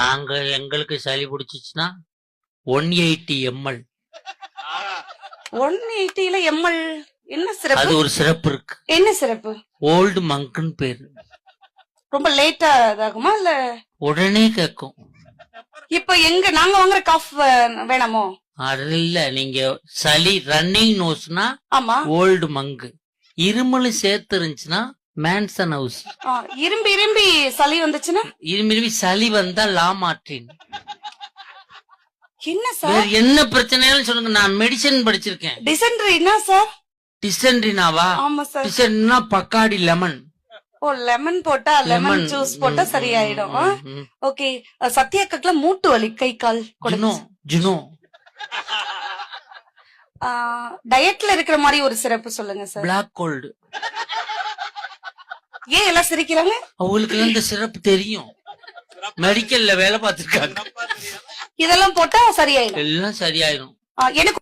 நாங்க எங்களுக்கு சளி பிடிச்சிச்சுன்னா 180 ml 180ல எம்எல் என்ன அது சிறப்பு? ஒரு சிறப்பு இருக்கு. என்ன சிறப்பு? ஓல்டு மங்க்னு பேரு. ரொம்ப லேட்டா இதாகுமா இல்ல உடனே கேட்கும். இப்ப எங்க நாங்க வாங்குற காஃப் வேணாமோ? அது இல்ல, நீங்க சளி ரன்னிங் நோஸ்னா ஆமா. ஓல்டு மங்கு, இருமலும் சேர்த்து இருந்துச்சுன்னா மேன்சன் ஹவுஸ், இரும்பி இரும்பி சளி வந்துச்சுன்னா இரும்பி சளி வந்தா லாமார்டின். என்ன வேற சார்? என்ன பிரச்சனையாலும் சொல்லுங்க, நான் மெடிசன் படிச்சிருக்கேன். டிசென்ட்ரினா சார்? டிசென்ட்ரினாவா? ஆமா சார். டிசென்ட்ரினா பக்காடி லெமன். ஓ, லெமன் போட்டா லெமன் ஜூஸ் போட்டா சரியாயிடும். ஓகே. சத்யாக்கத்துல மூட்டு வலி, கை கால் ஜுனோ டயட்ல இருக்கிற மாதிரி ஒரு சிறப்பு சொல்லுங்க சார். Black gold. ஏன் எல்லாம் சிரிக்கிறாங்க? அவங்களுக்கு இந்த சிறப்பு தெரியும், மெடிக்கல்ல வேலை பார்த்திருக்காங்க. இதெல்லாம் போட்டா சரியாயிடும். எல்லாம் சரியாயிடும். எனக்கு